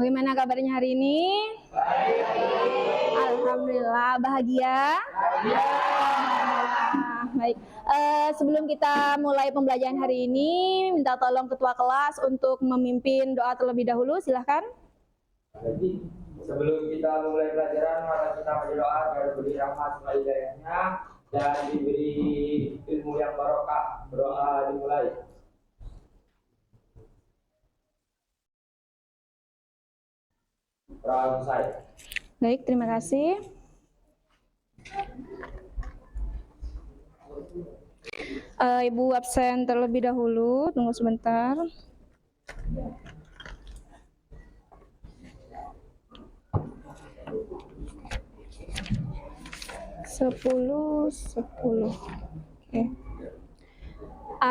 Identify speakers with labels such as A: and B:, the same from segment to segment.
A: Bagaimana kabarnya hari ini? Alhamdulillah, bahagia? Baik, sebelum kita mulai pembelajaran hari ini, minta tolong ketua kelas untuk memimpin doa terlebih dahulu, silahkan.
B: Jadi, sebelum kita mulai pelajaran, maka kita berdoa agar diberi rahmat hidayahnya dan diberi ilmu yang barokah. Berdoa dimulai. Selesai.
A: Baik, terima kasih. Ibu absen terlebih dahulu, tunggu sebentar. Sepuluh. Oke.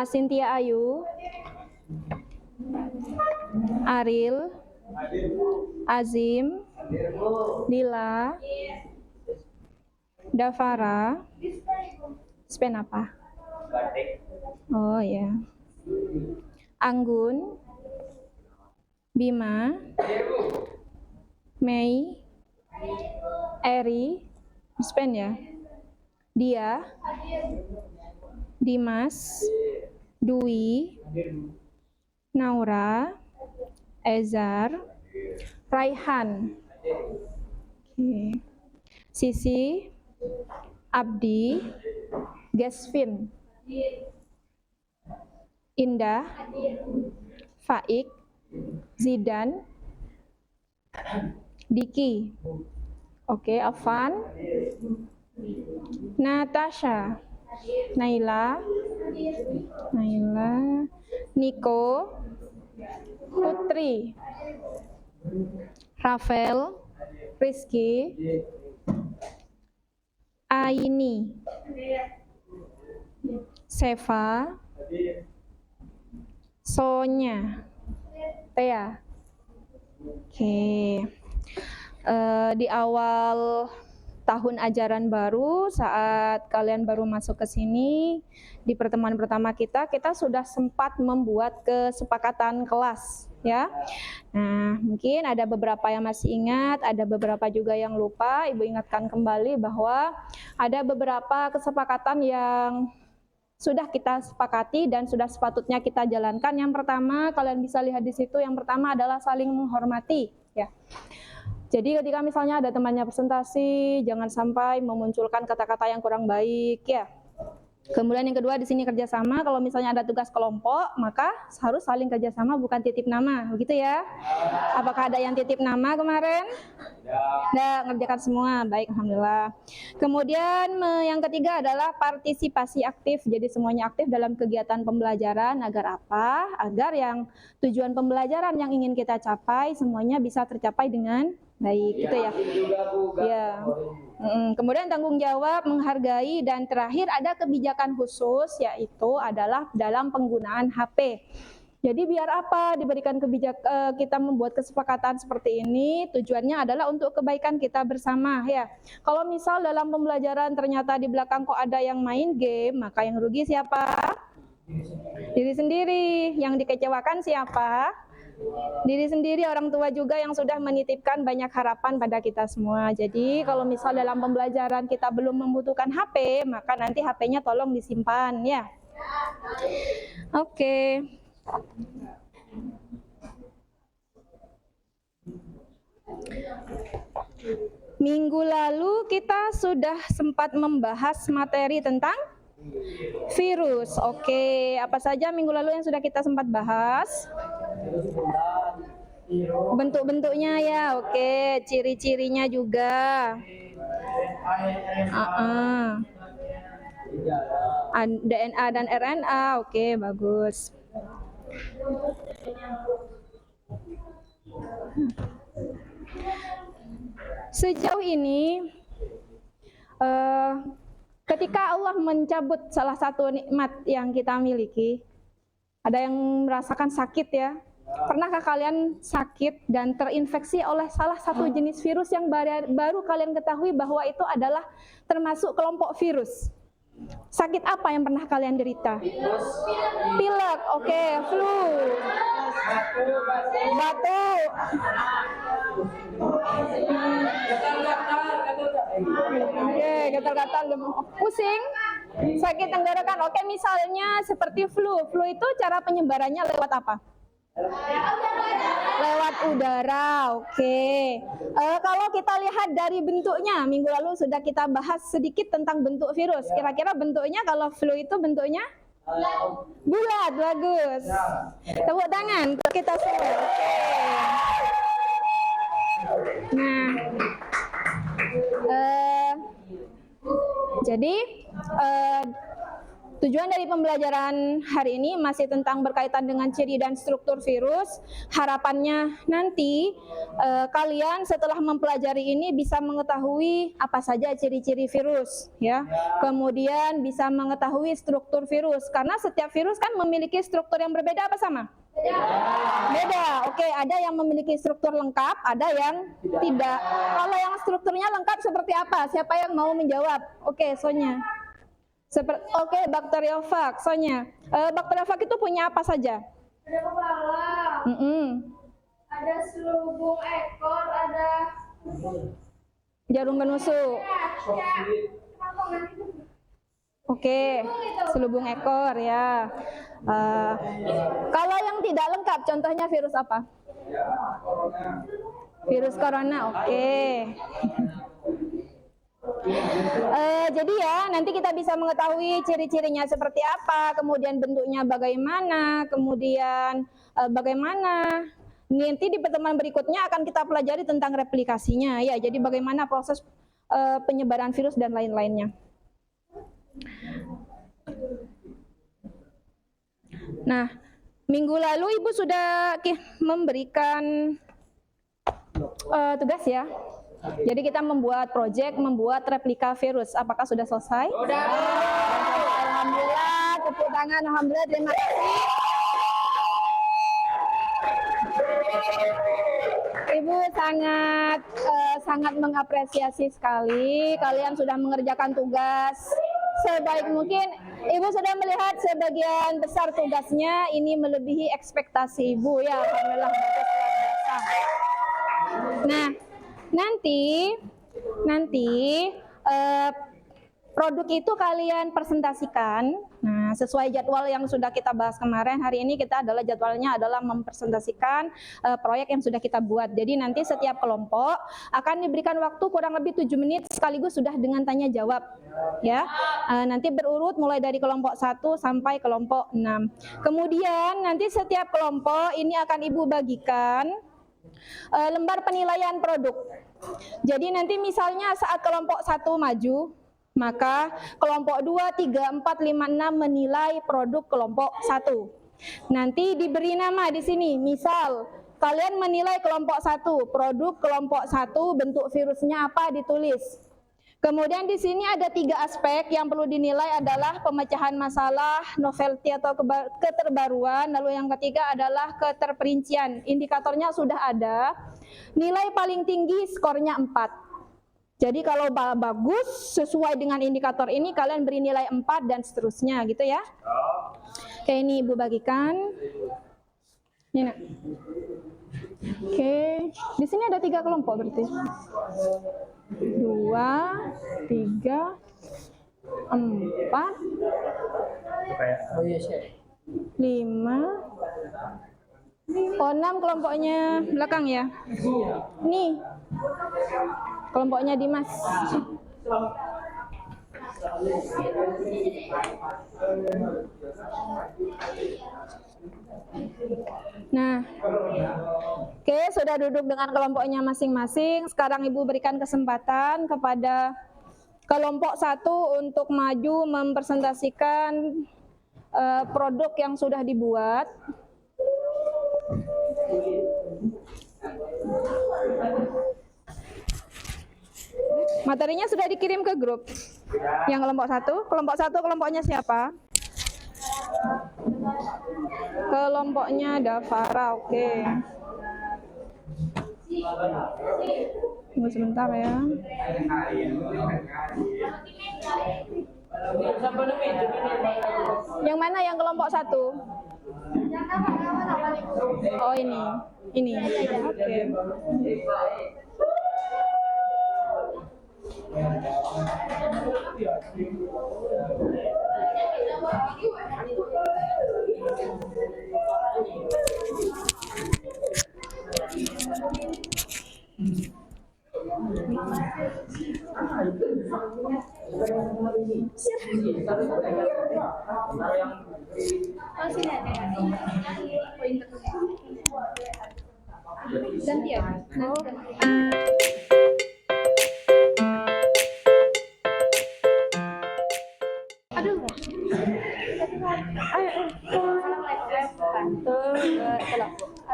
A: Cynthia Ayu, Aril, Azim, Dila, Davara, Spen apa? Oh ya. Anggun, Bima, Mei, Eri, Spen ya. Dia, Dimas, Dwi, Naura, Ezar, Raihan, okay. Sisi, Abdi, Gesvin, Indah, Faik, Zidan, Diki, oke, Afan, Natasha, Naila, Niko, Putri, Rafael, Rizky, Aini, Seva, Sonya, Tea. Oke. Di awal tahun ajaran baru, saat kalian baru masuk ke sini, di pertemuan pertama kita sudah sempat membuat kesepakatan kelas, ya. Nah, mungkin ada beberapa yang masih ingat, ada beberapa juga yang lupa. Ibu ingatkan kembali bahwa ada beberapa kesepakatan yang sudah kita sepakati dan sudah sepatutnya kita jalankan. Yang pertama, kalian bisa lihat di situ, yang pertama adalah saling menghormati, ya. Jadi ketika misalnya ada temannya presentasi, jangan sampai memunculkan kata-kata yang kurang baik, ya. Kemudian yang kedua di sini kerjasama. Kalau misalnya ada tugas kelompok, maka harus saling kerjasama, bukan titip nama, begitu ya. Apakah ada yang titip nama kemarin? Tidak, ngerjakan semua. Baik, alhamdulillah. Kemudian yang ketiga adalah partisipasi aktif. Jadi semuanya aktif dalam kegiatan pembelajaran. Agar apa? Agar yang tujuan pembelajaran yang ingin kita capai semuanya bisa tercapai dengan baik, gitu ya. Ya. Kemudian tanggung jawab, menghargai, dan terakhir ada kebijakan khusus, yaitu adalah dalam penggunaan HP. Jadi biar apa diberikan kita membuat kesepakatan seperti ini, tujuannya adalah untuk kebaikan kita bersama, ya. Kalau misal dalam pembelajaran ternyata di belakang kok ada yang main game, maka yang rugi siapa? Diri sendiri. Yang dikecewakan siapa? Diri sendiri, orang tua juga yang sudah menitipkan banyak harapan pada kita semua. Jadi kalau misal dalam pembelajaran kita belum membutuhkan HP, maka nanti HP-nya tolong disimpan, ya. Oke. Minggu lalu kita sudah sempat membahas materi tentang virus. Oke, apa saja minggu lalu yang sudah kita sempat bahas? Bentuk-bentuknya ya, oke. Ciri-cirinya juga. DNA dan RNA, oke, bagus. Sejauh ini, ketika Allah mencabut salah satu nikmat yang kita miliki, ada yang merasakan sakit, ya. Pernahkah kalian sakit dan terinfeksi oleh salah satu jenis virus yang baru kalian ketahui bahwa itu adalah termasuk kelompok virus? Sakit apa yang pernah kalian derita?
B: Tikus,
A: Pilek, oke. Flu, batuk, oke. Gatal-gatal, pusing, sakit tenggorokan. Oke, misalnya seperti flu. Flu itu cara penyebarannya lewat apa? Lewat udara, oke. Kalau kita lihat dari bentuknya, minggu lalu sudah kita bahas sedikit tentang bentuk virus. Kira-kira bentuknya kalau flu itu bentuknya bulat, bagus. Tepuk tangan untuk kita semua. Oke. Nah, jadi tujuan dari pembelajaran hari ini masih tentang berkaitan dengan ciri dan struktur virus. Harapannya nanti kalian setelah mempelajari ini bisa mengetahui apa saja ciri-ciri virus, ya. Kemudian bisa mengetahui struktur virus, karena setiap virus kan memiliki struktur yang berbeda, apa sama? Beda. Oke, ada yang memiliki struktur lengkap, ada yang tidak. Kalau yang strukturnya lengkap seperti apa? Siapa yang mau menjawab? Oke, Sonya. Oke, bakteriofag, Sonya. Bakteriofag itu punya apa saja?
C: Ada kepala, ada selubung ekor, ada
A: Jarum penusuk. Oke, selubung ekor ya. Kalau yang tidak lengkap, contohnya virus apa? Virus corona, oke. Jadi ya, nanti kita bisa mengetahui ciri-cirinya seperti apa, kemudian bentuknya bagaimana, kemudian bagaimana. Nanti di pertemuan berikutnya akan kita pelajari tentang replikasinya, ya. Jadi bagaimana proses penyebaran virus dan lain-lainnya. Nah, minggu lalu Ibu sudah memberikan tugas ya. Jadi kita membuat proyek, membuat replika virus. Apakah sudah selesai?
B: Sudah.
A: Alhamdulillah, tepuk tangan. Alhamdulillah, terima kasih. Ibu sangat mengapresiasi sekali. Kalian sudah mengerjakan tugas sebaik mungkin. Ibu sudah melihat sebagian besar tugasnya ini melebihi ekspektasi Ibu ya. Alhamdulillah, bagus, luar biasa. Nah, nanti produk itu kalian presentasikan. Nah, sesuai jadwal yang sudah kita bahas kemarin, hari ini kita jadwalnya adalah mempresentasikan proyek yang sudah kita buat. Jadi nanti setiap kelompok akan diberikan waktu kurang lebih 7 menit sekaligus sudah dengan tanya jawab. Ya, nanti berurut mulai dari kelompok 1 sampai kelompok 6. Kemudian nanti setiap kelompok ini akan Ibu bagikan lembar penilaian produk. Jadi nanti misalnya saat kelompok 1 maju, maka kelompok 2, 3, 4, 5, 6 menilai produk kelompok 1. Nanti diberi nama di sini. Misal kalian menilai kelompok 1, produk kelompok 1 bentuk virusnya apa ditulis. Kemudian di sini ada 3 aspek yang perlu dinilai adalah pemecahan masalah, novelty atau keterbaruan, lalu yang ketiga adalah keterperincian. Indikatornya sudah ada. Nilai paling tinggi skornya 4. Jadi kalau bagus sesuai dengan indikator ini kalian beri nilai 4 dan seterusnya gitu ya. Oke, ini Ibu bagikan. Ini nak. Oke, di sini ada 3 kelompok berarti. 2, 3, 4, 5. Oh, 6 kelompoknya belakang ya. Nih, kelompoknya Dimas. Nah, oke, sudah duduk dengan kelompoknya masing-masing. Sekarang Ibu berikan kesempatan kepada kelompok 1 untuk maju mempresentasikan produk yang sudah dibuat. Materinya sudah dikirim ke grup. Yang kelompok 1, kelompoknya siapa? Kelompoknya Davara, oke. Tunggu sebentar ya. Yang mana yang kelompok 1? Oh ini. Oke. Ganti ya.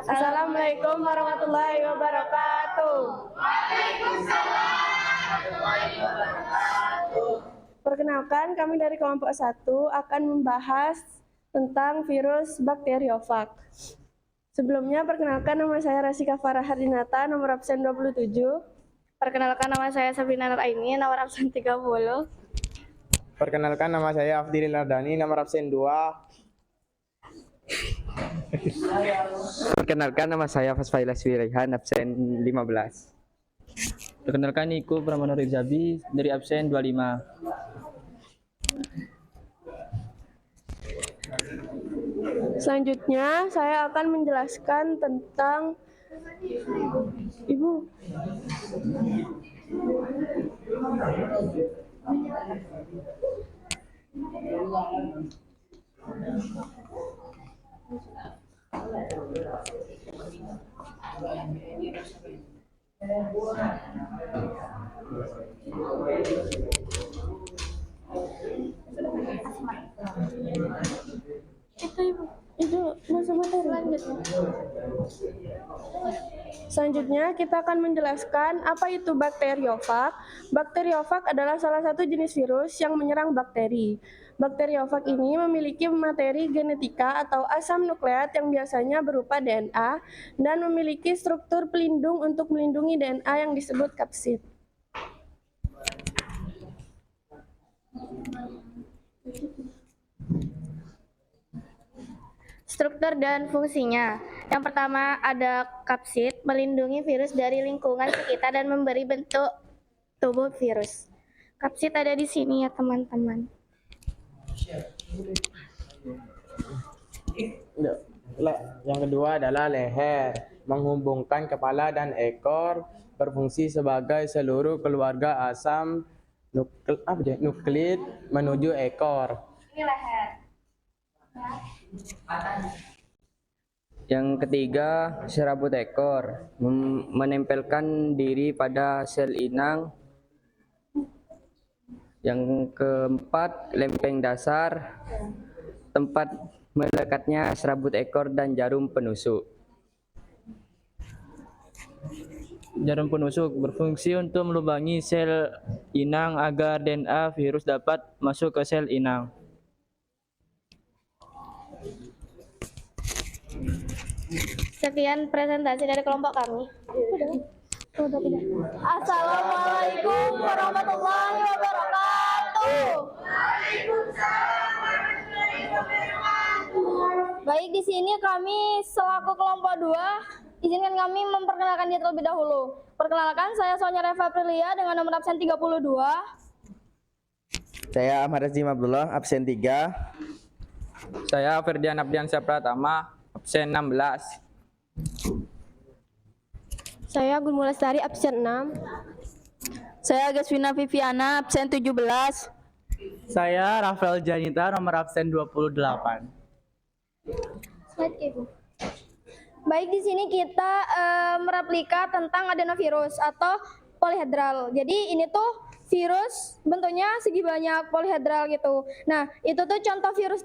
A: Assalamualaikum warahmatullahi wabarakatuh. Perkenalkan, kami dari kelompok 1 akan membahas tentang virus bakteriofag. Sebelumnya, perkenalkan nama saya Rasika Farah Hardinata, nomor absen 27.
C: Perkenalkan nama saya Sabrina Nur Aini, nomor absen 30.
B: Perkenalkan nama saya Afdilil Ardani, nomor absen 2.
D: Perkenalkan nama saya Fasfailas Wiraihan, absen 15.
E: Perkenalkan Niko Pramana Rizzabi dari absen 25.
A: Selanjutnya, saya akan menjelaskan tentang Ibu. Itu masa materi. Selanjutnya kita akan menjelaskan apa itu bakteriofag. Bakteriofag adalah salah satu jenis virus yang menyerang bakteri. Bakteriofag ini memiliki materi genetika atau asam nukleat yang biasanya berupa DNA dan memiliki struktur pelindung untuk melindungi DNA yang disebut kapsid.
C: Struktur dan fungsinya. Yang pertama ada kapsid, melindungi virus dari lingkungan sekitar dan memberi bentuk tubuh virus. Kapsid ada di sini ya teman-teman.
B: Yang kedua adalah leher, menghubungkan kepala dan ekor, berfungsi sebagai seluruh keluarga asam nuklid menuju ekor.
C: Ini leher.
D: Yang ketiga, serabut ekor, menempelkan diri pada sel inang. Yang keempat, lempeng dasar, tempat melekatnya serabut ekor dan jarum penusuk.
E: Jarum penusuk berfungsi untuk melubangi sel inang agar DNA virus dapat masuk ke sel inang.
C: Sekian presentasi dari kelompok kami. Assalamualaikum warahmatullahi wabarakatuh. Baik, di sini kami selaku kelompok 2, izinkan kami memperkenalkan diri terlebih dahulu. Perkenalkan, saya Sonya Reva Prilia dengan nomor absen 32.
D: Saya Ahmad Razim Abdullah, absen 3.
E: Saya Ferdian Abdiansyah Pratama, absen 16.
A: Saya Gun Lestari, absen 6.
F: Saya Gaswina Viviana, absen 17.
E: Saya Rafael Janita, nomor absen 28.
C: Slide Ibu. Baik, di sini kita mereplika tentang adenovirus atau polihedral. Jadi ini tuh virus bentuknya segi banyak, polihedral gitu. Nah, itu tuh contoh virus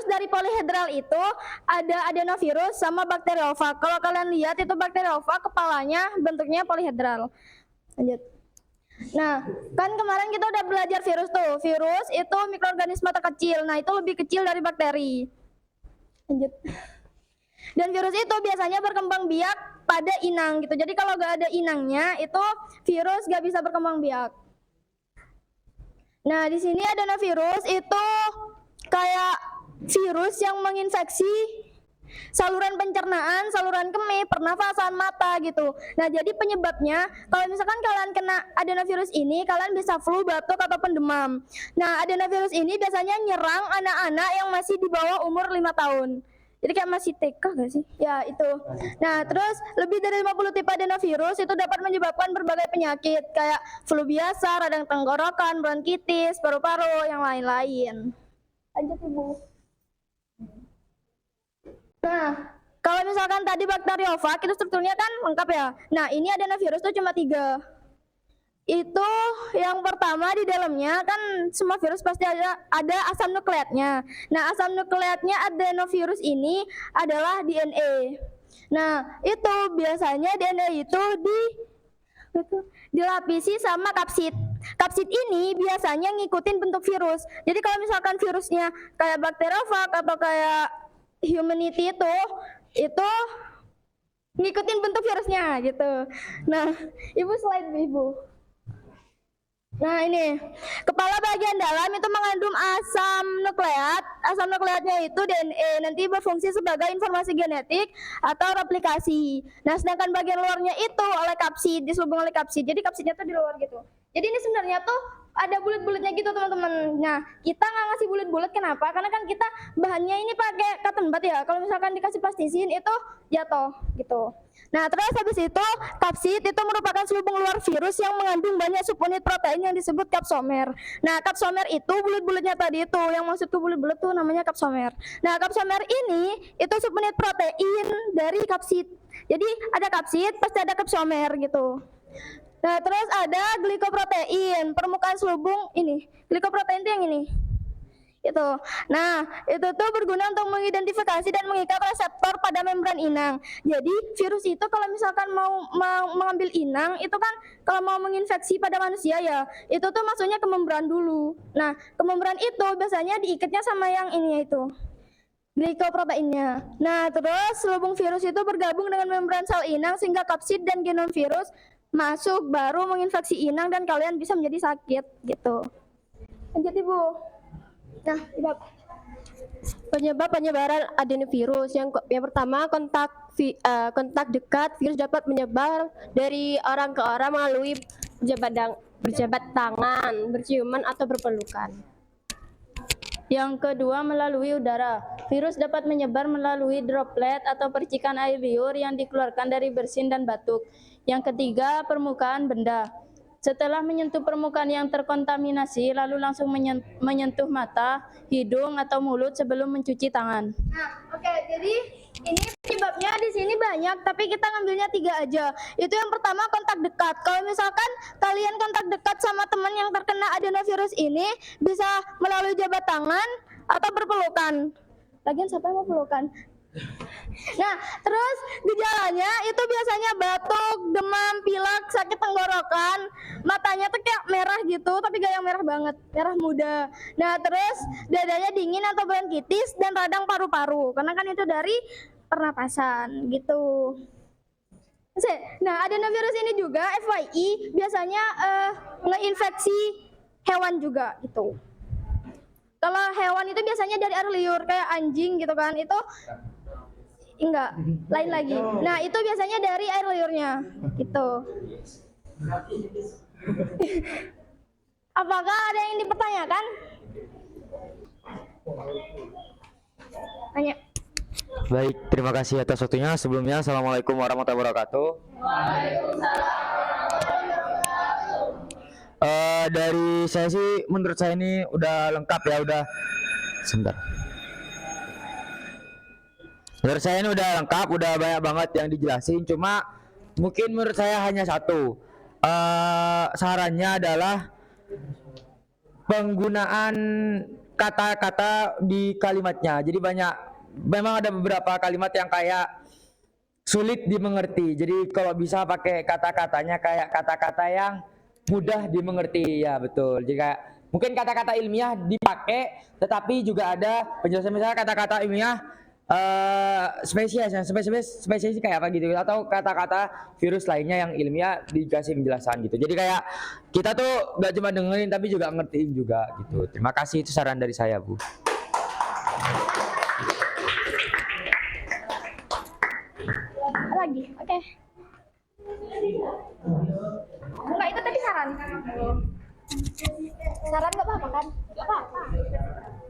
C: dari polihedral itu ada adenovirus sama bakteriofag. Kalau kalian lihat itu bakteriofag kepalanya bentuknya polihedral. Lanjut. Nah, kan kemarin kita udah belajar virus tuh. Virus itu mikroorganisme terkecil. Nah, itu lebih kecil dari bakteri. Lanjut. Dan virus itu biasanya berkembang biak pada inang gitu. Jadi kalau nggak ada inangnya, itu virus nggak bisa berkembang biak. Nah, di sini adenovirus itu kayak virus yang menginfeksi saluran pencernaan, saluran kemih, pernafasan, mata gitu. Nah, jadi penyebabnya kalau misalkan kalian kena adenovirus ini, kalian bisa flu, batuk ataupun demam. Nah, adenovirus ini biasanya nyerang anak-anak yang masih di bawah umur 5 tahun. Jadi kayak masih TK gak sih? Ya, itu. Nah, terus lebih dari 50 tipe adenovirus itu dapat menyebabkan berbagai penyakit kayak flu biasa, radang tenggorokan, bronkitis, paru-paru, yang lain-lain. Lanjut, Ibu. Nah, kalau misalkan tadi bakteriofag itu strukturnya kan lengkap ya. Nah, ini adenovirus tuh cuma 3. Itu yang pertama di dalamnya kan semua virus pasti ada asam nukleatnya. Nah, asam nukleatnya adenovirus ini adalah DNA. Nah, itu biasanya DNA itu dilapisi sama kapsid. Kapsid ini biasanya ngikutin bentuk virus. Jadi kalau misalkan virusnya kayak bakteriofag atau kayak humanity itu ngikutin bentuk virusnya gitu. Nah, Ibu slide Ibu. Nah, ini kepala bagian dalam itu mengandung asam nukleat. Asam nukleatnya itu DNA, nanti berfungsi sebagai informasi genetik atau replikasi. Nah, sedangkan bagian luarnya itu oleh kapsid, diselubung oleh kapsid. Jadi kapsidnya tuh di luar gitu. Jadi ini sebenarnya tuh ada bulat-bulatnya gitu teman-teman. Nah, kita nggak ngasih bulat-bulat kenapa? Karena kan kita bahannya ini pakai cotton bud ya. Kalau misalkan dikasih plastisin itu jatuh gitu. Nah, terus habis itu kapsid itu merupakan selubung luar virus yang mengandung banyak subunit protein yang disebut kapsomer. Nah, kapsomer itu bulat-bulatnya tadi itu, yang maksudku bulat-bulat tuh namanya kapsomer. Nah, kapsomer ini itu subunit protein dari kapsid. Jadi ada kapsid pasti ada kapsomer gitu. Nah, terus ada glikoprotein, permukaan selubung ini. Glikoprotein itu yang ini. Itu. Nah, itu tuh berguna untuk mengidentifikasi dan mengikat reseptor pada membran inang. Jadi, virus itu kalau misalkan mau mengambil inang, itu kan kalau mau menginfeksi pada manusia ya, itu tuh masuknya ke membran dulu. Nah, ke membran itu biasanya diikatnya sama yang ini itu. Glikoproteinnya. Nah, terus selubung virus itu bergabung dengan membran sel inang sehingga kapsid dan genom virus masuk baru menginfeksi inang dan kalian bisa menjadi sakit gitu. Lanjut Ibu. Nah,
G: Penyebab penyebaran adenovirus yang pertama kontak dekat. Virus dapat menyebar dari orang ke orang melalui berjabat tangan, berciuman atau berpelukan.
F: Yang kedua, melalui udara. Virus dapat menyebar melalui droplet atau percikan air liur yang dikeluarkan dari bersin dan batuk. Yang ketiga, permukaan benda. Setelah menyentuh permukaan yang terkontaminasi, lalu langsung menyentuh mata, hidung, atau mulut sebelum mencuci tangan.
C: Nah, oke, jadi ini penyebabnya di sini banyak, tapi kita ngambilnya 3 aja. Itu yang pertama kontak dekat. Kalau misalkan kalian kontak dekat sama teman yang terkena adenovirus ini, bisa melalui jabat tangan atau berpelukan. Lagian siapa yang mau pelukan? Nah, terus gejalanya itu biasanya batuk, demam, pilek, sakit tenggorokan, matanya tuh kayak merah gitu, tapi gak yang merah banget, merah muda. Nah, terus dadanya dingin atau bronkitis dan radang paru-paru, karena kan itu dari pernapasan gitu. Nah, adenovirus ini juga FYI biasanya ngeinfeksi hewan juga gitu. Kalau hewan itu biasanya dari air liur kayak anjing gitu kan, itu enggak, lain lagi. Nah, itu biasanya dari air liurnya gitu. Apakah ada yang dipertanyakan? Tanya.
D: Baik, terima kasih atas waktunya. Sebelumnya, Assalamualaikum warahmatullahi wabarakatuh. Dari saya sih, menurut saya ini udah lengkap ya, udah. Sebentar. Menurut saya ini udah lengkap, udah banyak banget yang dijelasin. Cuma mungkin menurut saya hanya satu. Sarannya adalah penggunaan kata-kata di kalimatnya. Jadi memang ada beberapa kalimat yang kayak sulit dimengerti. Jadi kalau bisa pakai kata-katanya kayak kata-kata yang mudah dimengerti. Ya betul. Jika mungkin kata-kata ilmiah dipakai, tetapi juga ada penjelasan, misalnya kata-kata ilmiah spesies yang spesies kayak apa gitu, atau kata-kata virus lainnya yang ilmiah dikasih penjelasan gitu. Jadi kayak kita tuh gak cuma dengerin tapi juga ngertiin juga gitu. Terima kasih, itu saran dari saya, Bu.
C: Lagi, oke. Enggak itu tadi saran. Saran nggak apa-apa kan? Nggak apa-apa.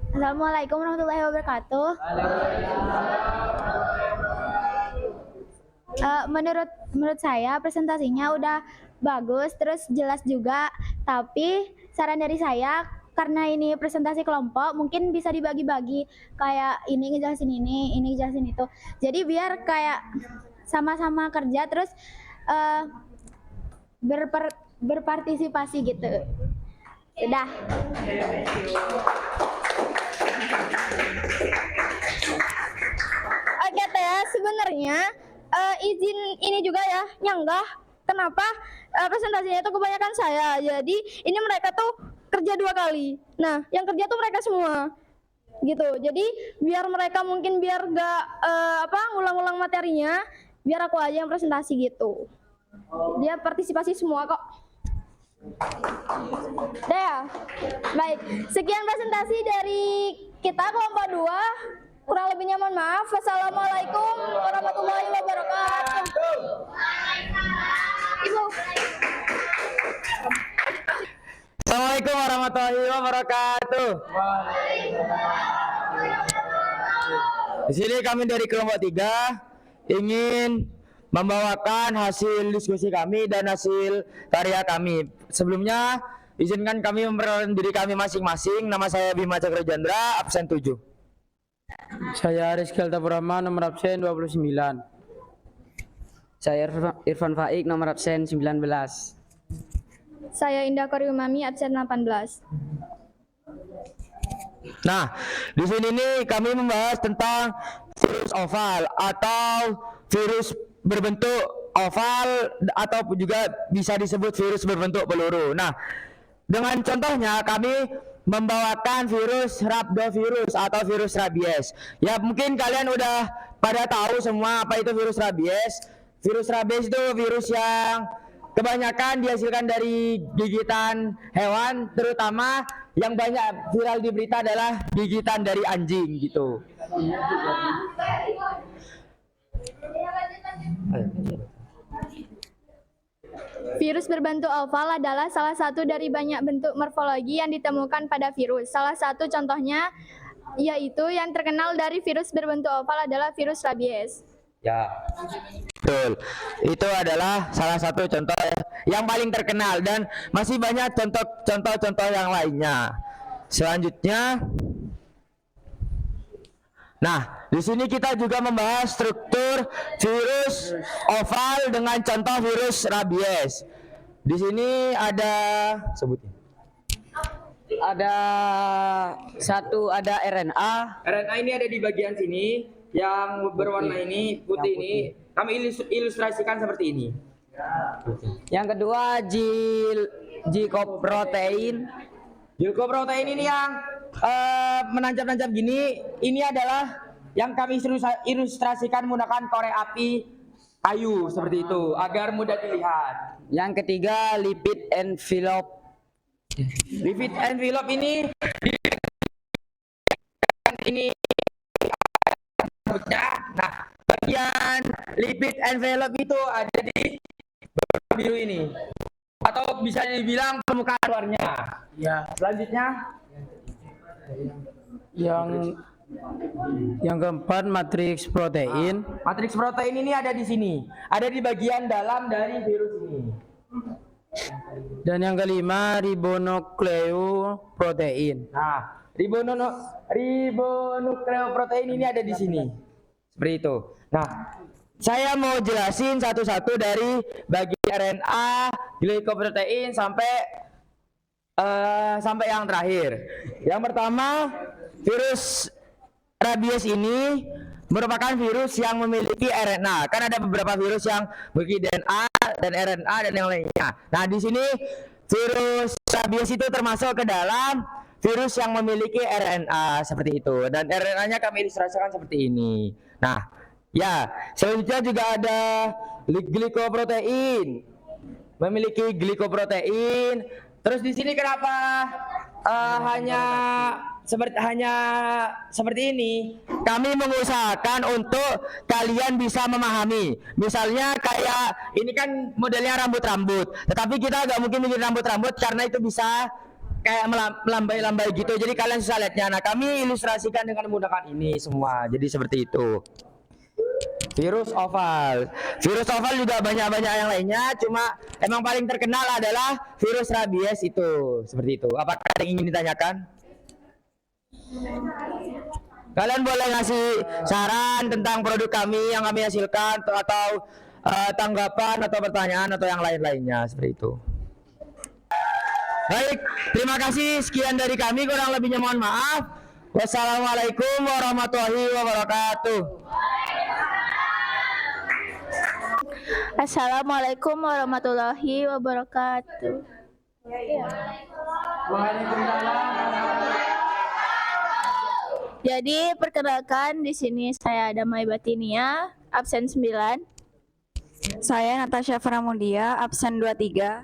C: Assalamualaikum warahmatullahi wabarakatuh. Menurut saya presentasinya udah bagus, terus jelas juga. Tapi saran dari saya, karena ini presentasi kelompok, mungkin bisa dibagi-bagi, kayak ini ngejelasin ini ngejelasin itu. Jadi biar kayak sama-sama kerja, terus berpartisipasi gitu. Udah. Oke Teh, sebenarnya izin ini juga ya nyanggah. Kenapa presentasinya itu kebanyakan saya. Jadi ini mereka tuh kerja 2 kali. Nah, yang kerja tuh mereka semua. Gitu. Jadi biar mereka mungkin biar gak ngulang-ulang materinya, biar aku aja yang presentasi gitu. Dia partisipasi semua kok. Udah ya? Baik, sekian presentasi dari kita kelompok 2. Kurang lebihnya mohon maaf. Wassalamualaikum warahmatullahi wabarakatuh. Ibu.
D: Assalamualaikum warahmatullahi wabarakatuh. Di sini kami dari kelompok 3 ingin membawakan hasil diskusi kami dan hasil karya kami. Sebelumnya izinkan kami memperkenalkan diri kami masing-masing. Nama saya Bima Cakra Jandra, absen 7.
H: Saya Rizky Altapurama, nomor absen 29.
I: Saya Irfan Faik, nomor absen 19.
C: Saya Indah Koryumami, absen 18.
D: Nah, di sini nih kami membahas tentang virus oval atau virus berbentuk oval atau juga bisa disebut virus berbentuk peluru. Nah, dengan contohnya kami membawakan virus rhabdovirus atau virus rabies. Ya mungkin kalian udah pada tahu semua apa itu virus rabies. Virus rabies itu virus yang kebanyakan dihasilkan dari gigitan hewan, terutama yang banyak viral di berita adalah gigitan dari anjing gitu.
C: Virus berbentuk oval adalah salah satu dari banyak bentuk morfologi yang ditemukan pada virus. Salah satu contohnya yaitu yang terkenal dari virus berbentuk oval adalah virus rabies.
D: Ya, betul. Itu adalah salah satu contoh yang paling terkenal dan masih banyak contoh-contoh yang lainnya. Selanjutnya, nah, di sini kita juga membahas struktur virus oval dengan contoh virus rabies. Di sini ada sebutnya.
I: Ada RNA.
D: RNA ini ada di bagian sini, yang berwarna ini putih ini. Kami ilustrasikan seperti ini.
I: Yang kedua glycoprotein.
D: Glycoprotein ini yang menancap-nancap gini, ini adalah yang kami ilustrasikan menggunakan korek api kayu seperti itu agar mudah dilihat.
I: Yang ketiga lipid envelope.
D: Lipid envelope ini nah, bagian lipid envelope itu ada di biru ini atau bisa dibilang permukaan luarnya.
H: Ya.
D: Selanjutnya
H: Yang keempat matriks protein.
D: Matriks protein ini ada di sini, ada di bagian dalam dari virus ini.
H: Dan yang kelima ribonukleoprotein.
D: Nah, ribonukleoprotein ini ada di sini. Seperti itu. Nah, saya mau jelasin satu-satu dari bagian RNA, glycoprotein sampai yang terakhir. Yang pertama, virus rabies ini merupakan virus yang memiliki RNA. Kan ada beberapa virus yang memiliki DNA dan RNA dan yang lainnya. Nah, di sini virus rabies itu termasuk ke dalam virus yang memiliki RNA seperti itu, dan RNA-nya kami ilustrasikan seperti ini. Nah, ya, selanjutnya juga ada glikoprotein, memiliki glikoprotein. Terus di sini kenapa hanya seperti ini? Kami mengusahakan untuk kalian bisa memahami. Misalnya kayak ini kan modelnya rambut-rambut, tetapi kita nggak mungkin bikin rambut-rambut karena itu bisa kayak melambai-lambai gitu. Jadi kalian bisa lihatnya. Nah, kami ilustrasikan dengan menggunakan ini semua. Jadi seperti itu. Virus oval. Virus oval juga banyak-banyak yang lainnya, cuma emang paling terkenal adalah virus rabies itu. Seperti itu. Apakah ada yang ingin ditanyakan? Kalian boleh ngasih saran tentang produk kami yang kami hasilkan, atau tanggapan atau pertanyaan atau yang lain-lainnya seperti itu. Baik, terima kasih. Sekian dari kami, kurang lebihnya mohon maaf. Wassalamualaikum warahmatullahi wabarakatuh.
F: Assalamualaikum warahmatullahi wabarakatuh. Jadi perkenalkan, di sini saya ada Mai Batinia, absen 9.
J: Saya Natasha Pramudia, absen 23.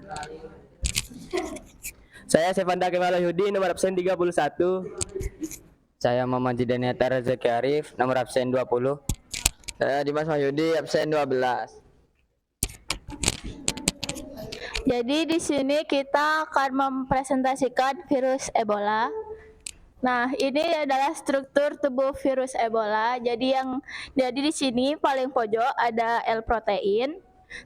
E: Saya Sevanda Kemal Yudi, nomor absen 31.
I: Saya Muhammad Jidaneta Rezeki Arif, nomor absen 20.
E: Saya Dimas Wahyudi, absen 12.
F: Jadi di sini kita akan mempresentasikan virus Ebola. Nah, ini adalah struktur tubuh virus Ebola. Jadi di sini paling pojok ada L protein.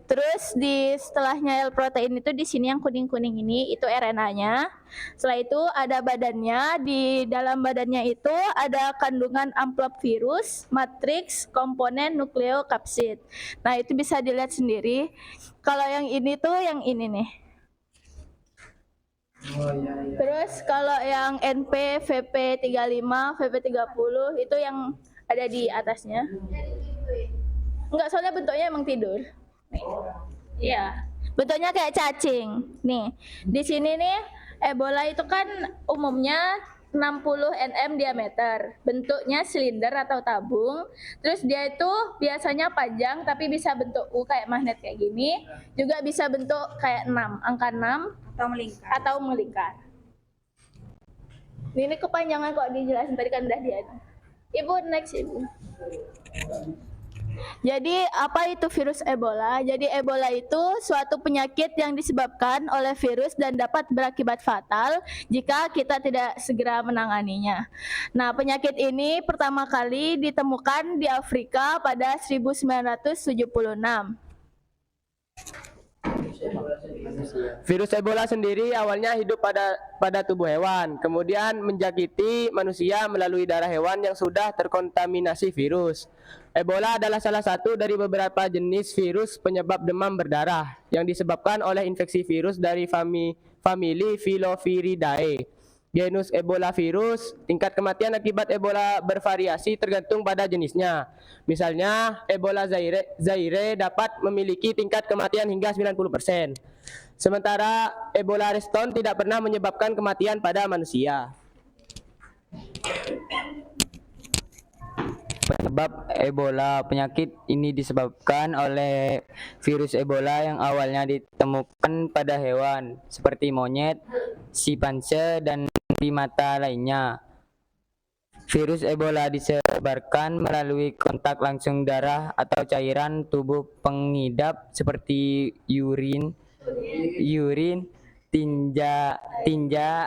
F: Terus di setelahnya L protein itu di sini yang kuning-kuning ini itu RNA-nya. Setelah itu ada badannya. Di dalam badannya itu ada kandungan amplop virus, matriks, komponen, nukleokapsid. Nah, itu bisa dilihat sendiri. Kalau yang ini tuh yang ini nih. Terus kalau yang NP, VP35, VP30 itu yang ada di atasnya. Enggak, soalnya bentuknya emang tidur. Iya, bentuknya kayak cacing. Nih, di sini nih Ebola itu kan umumnya 60 nm diameter, bentuknya silinder atau tabung. Terus dia itu biasanya panjang tapi bisa bentuk U kayak magnet kayak gini, juga bisa bentuk kayak 6, angka 6 atau melingkar. Ini kepanjangan kok dijelasin tadi kan udah dia. Ibu next Ibu. Jadi apa itu virus Ebola? Jadi Ebola itu suatu penyakit yang disebabkan oleh virus dan dapat berakibat fatal jika kita tidak segera menanganinya. Nah, penyakit ini pertama kali ditemukan di Afrika pada 1976.
E: Virus Ebola sendiri awalnya hidup pada tubuh hewan, kemudian menjakiti manusia melalui darah hewan yang sudah terkontaminasi virus. Ebola adalah salah satu dari beberapa jenis virus penyebab demam berdarah yang disebabkan oleh infeksi virus dari famili Filoviridae. Genus Ebola virus, tingkat kematian akibat Ebola bervariasi tergantung pada jenisnya. Misalnya, Ebola Zaire dapat memiliki tingkat kematian hingga 90%. Sementara Ebola Reston tidak pernah menyebabkan kematian pada manusia.
I: Penyebab Ebola, penyakit ini disebabkan oleh virus Ebola yang awalnya ditemukan pada hewan seperti monyet, simpanse, dan primata lainnya. Virus Ebola disebarkan melalui kontak langsung darah atau cairan tubuh pengidap seperti urin, tinja,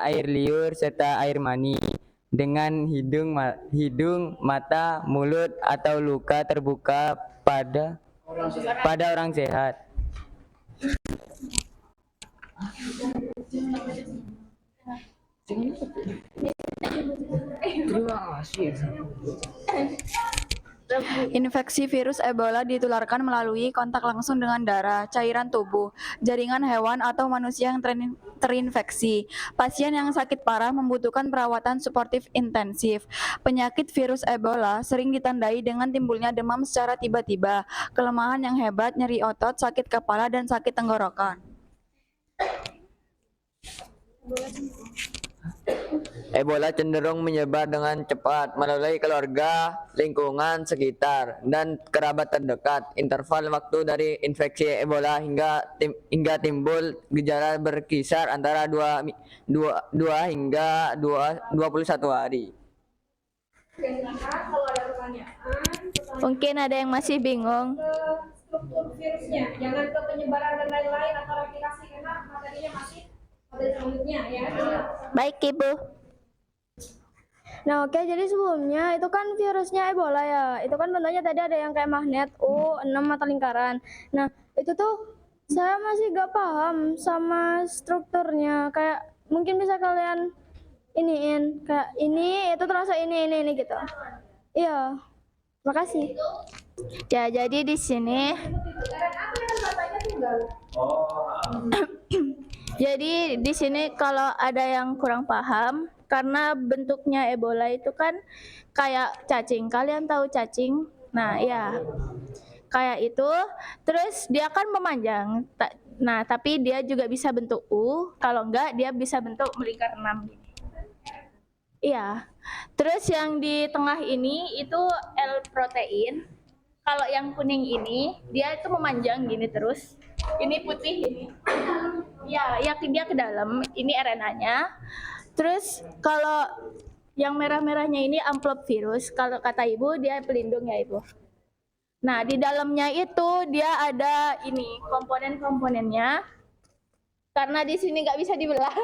I: air liur, serta air mani dengan hidung, mata, mulut, atau luka terbuka pada orang sehat.
J: Infeksi virus Ebola ditularkan melalui kontak langsung dengan darah, cairan tubuh, jaringan hewan atau manusia yang terinfeksi. Pasien yang sakit parah membutuhkan perawatan suportif intensif. Penyakit virus Ebola sering ditandai dengan timbulnya demam secara tiba-tiba, kelemahan yang hebat, nyeri otot, sakit kepala, dan sakit tenggorokan.
I: Ebola cenderung menyebar dengan cepat melalui keluarga, lingkungan sekitar, dan kerabat terdekat. Interval waktu dari infeksi Ebola hingga timbul gejala berkisar antara 2 hingga 21 hari.
A: Kalau ada pertanyaan,
F: Mungkin ada yang masih bingung.
A: ke struktur virusnya, jangan ke penyebaran dan lain-lain atau replikasi karena materinya masih pada selanjutnya ya.
F: Baik, Ibu.
C: Nah, oke, jadi sebelumnya itu kan virusnya Ebola ya. Itu kan bentuknya tadi ada yang kayak magnet, U6 atau lingkaran. Nah, itu tuh saya masih gak paham sama strukturnya. Kayak mungkin bisa kalian iniin kayak ini itu terasa ini gitu. Iya. Makasih.
F: Ya, jadi di sini jadi di sini kalau ada yang kurang paham karena bentuknya Ebola itu kan kayak cacing. Kalian tahu cacing? Nah, ya. Kayak itu. Terus dia kan memanjang. Nah, tapi dia juga bisa bentuk U. Kalau enggak dia bisa bentuk melingkar 6 gini. Iya. Terus yang di tengah ini itu L protein. Kalau yang kuning ini dia itu memanjang gini terus. Ini putih ini. Ya, dia ke dalam. Ini RNA-nya. Terus kalau yang merah-merahnya ini amplop virus. Kalau kata Ibu dia pelindung ya Ibu. Nah, di dalamnya itu dia ada ini komponen-komponennya. Karena di sini nggak bisa dibelah,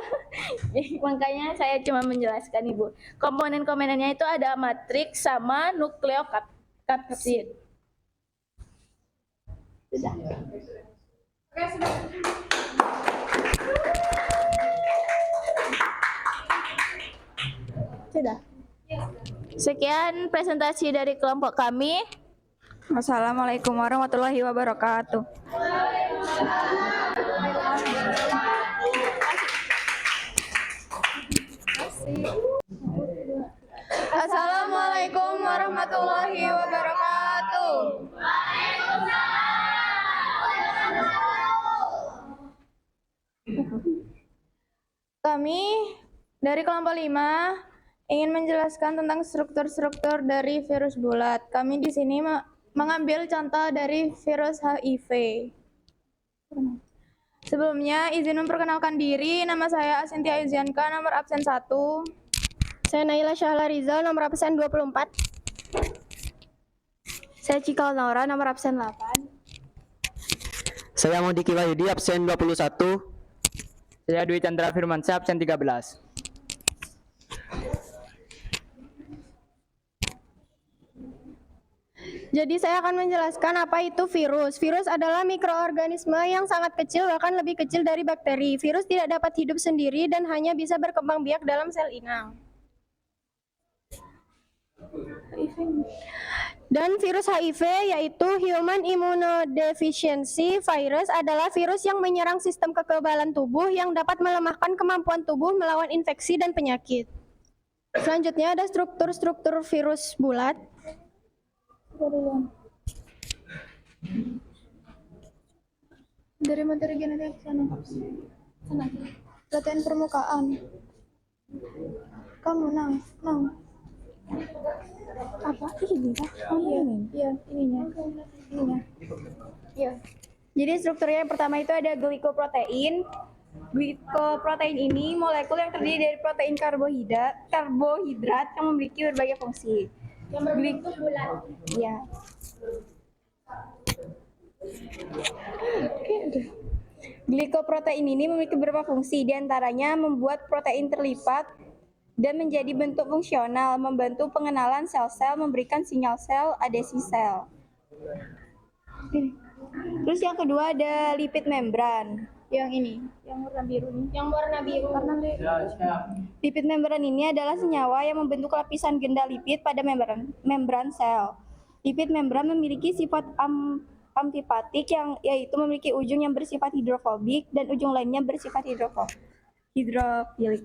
F: makanya saya cuma menjelaskan Ibu. Komponen-komponennya itu ada matriks sama nukleokapsid. Sudah.
A: Oke, sudah.
F: Sudah. Sekian presentasi dari kelompok kami.
J: Wassalamualaikum warahmatullahi wabarakatuh.
A: Assalamualaikum warahmatullahi wabarakatuh. Kami dari kelompok 5 ingin menjelaskan tentang struktur-struktur dari virus bulat. Kami di sini mengambil contoh dari virus HIV. Sebelumnya izin memperkenalkan diri, nama saya Asintia Izianka, nomor absen 1.
G: Saya Naila Syahla Rizal, nomor absen 24.
C: Saya Cikal Naura, nomor absen 8.
E: Saya Modiki Wahyudi, absen 21.
D: Saya Dwi Chandra Firmansyah, absen 13.
G: Jadi saya akan menjelaskan apa itu virus. Virus adalah mikroorganisme yang sangat kecil, bahkan lebih kecil dari bakteri. Virus tidak dapat hidup sendiri dan hanya bisa berkembang biak dalam sel inang. Dan virus HIV yaitu Human Immunodeficiency Virus adalah virus yang menyerang sistem kekebalan tubuh yang dapat melemahkan kemampuan tubuh melawan infeksi dan penyakit. Selanjutnya ada struktur-struktur virus bulat.
C: Dari materi genetik sana. Latihan permukaan. Kamu nang. Apa? Ini kah? Oh iya. Iya, ininya. Iya. Jadi strukturnya yang pertama itu ada glikoprotein. Glikoprotein ini molekul yang terdiri dari protein karbohidrat yang memiliki berbagai fungsi. Yang berbentuk bulat. Iya. Glikoprotein ini memiliki beberapa fungsi, diantaranya membuat protein terlipat dan menjadi bentuk fungsional, membantu pengenalan sel-sel, memberikan sinyal sel, adesi sel. Terus yang kedua ada lipid membran. Yang ini, yang warna biru nih. Yang warna biru. Lipid membran ini adalah senyawa yang membentuk lapisan ganda lipid pada membran sel. Lipid membran memiliki sifat amfipatik yaitu memiliki ujung yang bersifat hidrofobik dan ujung lainnya bersifat hidrofilik.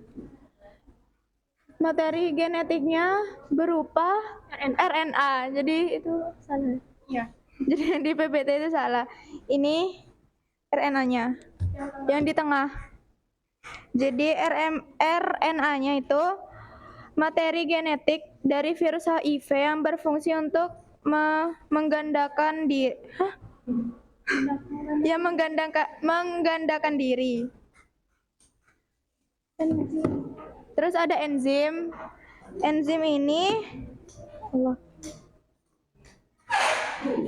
C: Materi genetiknya berupa RNA. Jadi itu salah. Ya. Jadi di PPT itu salah. Ini RNA-nya. Yang di tengah.
A: Jadi RNA-nya itu materi genetik dari virus HIV yang berfungsi untuk menggandakan diri. Ya, menggandakan diri. Terus ada enzim. Enzim ini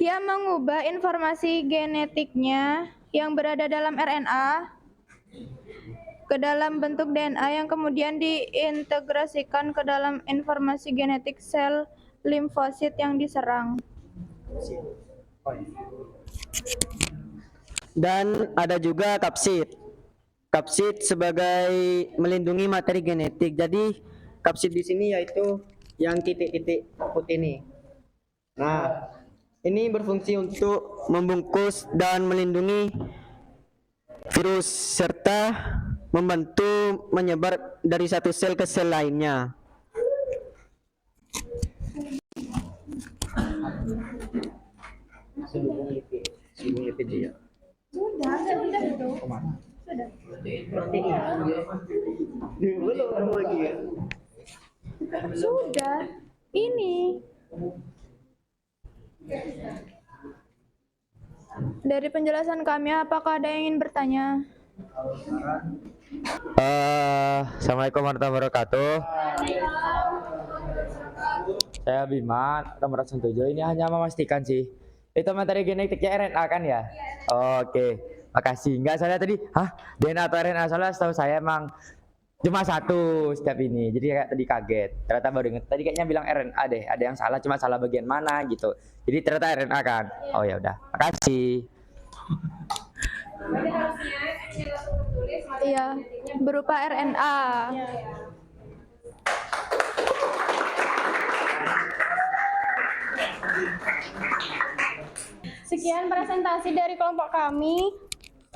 A: yang mengubah informasi genetiknya yang berada dalam RNA ke dalam bentuk DNA yang kemudian diintegrasikan ke dalam informasi genetik sel limfosit yang diserang.
E: Dan ada juga kapsid. Kapsid sebagai melindungi materi genetik. Jadi kapsid di sini yaitu yang titik-titik putih ini. Nah, ini berfungsi untuk membungkus dan melindungi virus serta membantu menyebar dari satu sel ke sel lainnya.
A: Sudah. Ini. Dari penjelasan kami, apakah ada yang ingin bertanya?
D: Assalamualaikum warahmatullahi wabarakatuh. Saya Bima, nomor 7. Ini hanya memastikan sih. Itu materi genetiknya RNA kan ya? Oke, makasih. Enggak, soalnya tadi, DNA atau RNA? Soalnya setahu saya emang cuma satu setiap ini. Jadi kayak tadi kaget. Ternyata baru inget. Tadi kayaknya bilang RNA deh. Ada yang salah, cuma salah bagian mana gitu. Jadi ternyata RNA kan? Oh ya udah, makasih.
A: Iya, berupa RNA.
C: Sekian presentasi dari kelompok kami.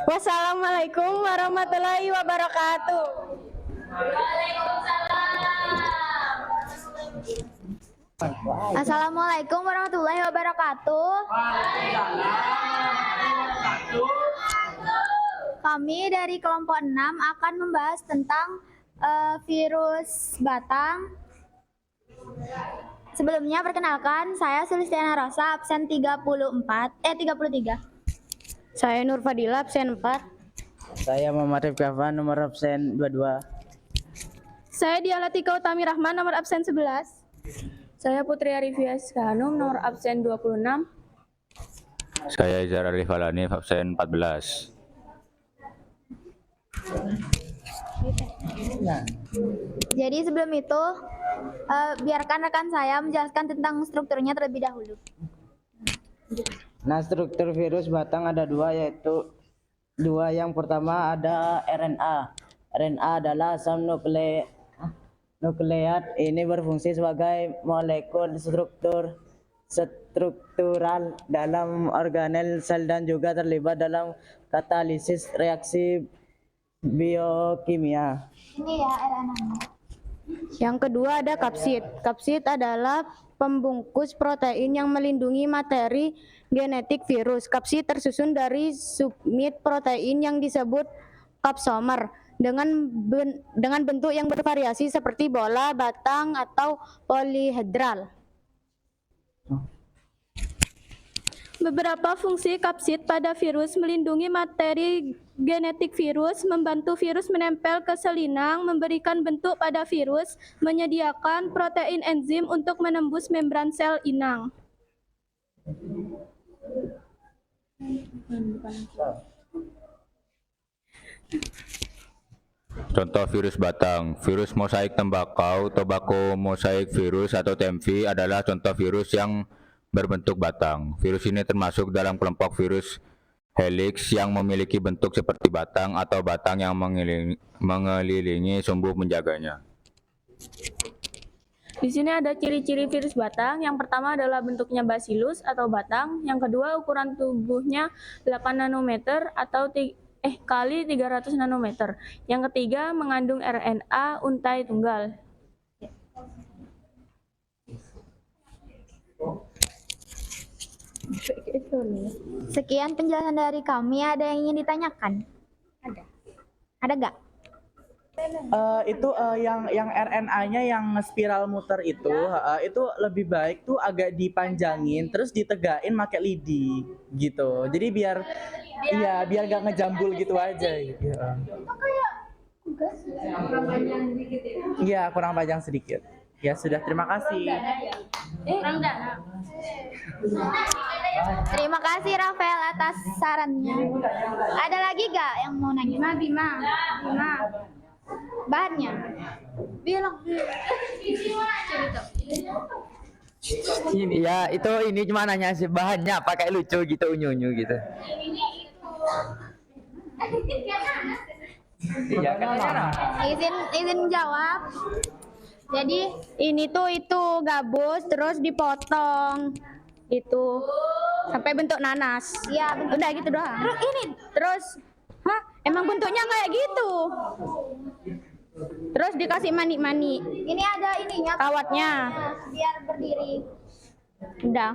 C: Wassalamualaikum warahmatullahi wabarakatuh.
K: Assalamualaikum warahmatullahi wabarakatuh. Kami dari kelompok 6 akan membahas tentang virus batang. Sebelumnya perkenalkan, saya Sulistiana Rosa, absen 33.
G: Saya Nur Fadila, absen 4.
H: Saya Muhammad Rifkavan, nomor absen 22.
F: Saya Dialatika Utami Rahman, nomor absen 11. Saya Putri Arifias Hanum, nomor absen 26.
L: Saya Izhar Arif Alani, absen 14.
K: Jadi sebelum itu, biarkan rekan saya menjelaskan tentang strukturnya terlebih dahulu.
H: Nah, struktur virus batang ada dua, yaitu yang pertama ada RNA. RNA adalah asam nukleat. Ini berfungsi sebagai molekul struktural dalam organel sel dan juga terlibat dalam katalisis reaksi biokimia.
K: Ini ya RNA-nya.
G: Yang kedua ada kapsid. Kapsid adalah pembungkus protein yang melindungi materi genetik virus. Kapsid tersusun dari subunit protein yang disebut kapsomer dengan bentuk yang bervariasi seperti bola, batang, atau polihedral.
F: Beberapa fungsi kapsid pada virus: melindungi materi genetik virus, membantu virus menempel ke sel inang, memberikan bentuk pada virus, menyediakan protein enzim untuk menembus membran sel inang.
L: Contoh virus batang. Virus mosaik tembakau, tobacco mosaik virus atau TMV adalah contoh virus yang berbentuk batang. Virus ini termasuk dalam kelompok virus helix yang memiliki bentuk seperti batang atau batang yang mengelilingi sumbu penjaganya.
F: Di sini ada ciri-ciri virus batang. Yang pertama adalah bentuknya bacillus atau batang. Yang kedua, ukuran tubuhnya 8 nanometer atau kali 300 nanometer. Yang ketiga, mengandung RNA untai tunggal.
K: Sekian penjelasan dari kami. Ada yang ingin ditanyakan? Ada? Ada nggak?
H: Yang RNA-nya yang spiral muter itu lebih baik tuh agak dipanjangin terus ditegain pakai lidi gitu. Jadi biar gak ngejambul gitu aja gitu. Iya, kurang panjang sedikit. Ya sudah, terima kasih.
K: Terima kasih Rafael atas sarannya. Ada lagi gak yang mau nanya? Bima. Bahannya. Bilang.
D: Ini ya, ini cuma nanya sih bahannya pakai lucu gitu, unyu-unyu gitu. Iya kan?
K: Izin jawab. Jadi ini tuh itu gabus terus dipotong itu sampai bentuk nanas. Iya, udah gitu doang. Terus emang bentuknya kayak gitu. Terus dikasih mani-mani. Ini ada ininya kawatnya biar berdiri. Udah.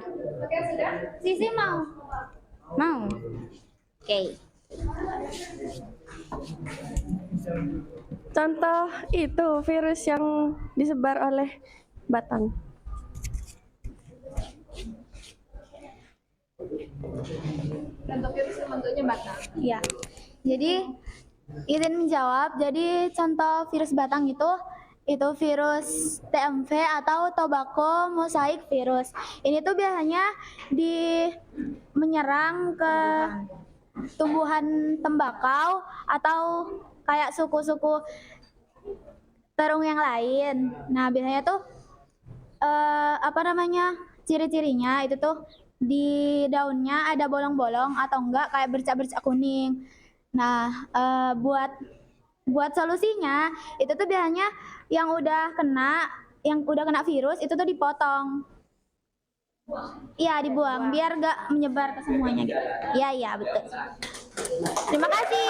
K: Sisi mau? Mau. Oke.
G: Contoh itu virus yang disebar oleh batang.
A: Contoh virus yang bentuknya batang.
K: Iya. Jadi izin menjawab. Jadi contoh virus batang itu virus TMV atau tobacco mosaic virus. Ini tuh biasanya menyerang ke tumbuhan tembakau atau kayak suku-suku terung yang lain. Nah, biasanya tuh ciri-cirinya itu tuh di daunnya ada bolong-bolong atau enggak kayak bercak-bercak kuning. Nah, buat solusinya itu tuh biasanya yang udah kena virus itu tuh dipotong. Iya, dibuang biar gak menyebar ke semuanya gitu. Iya, betul. Terima kasih.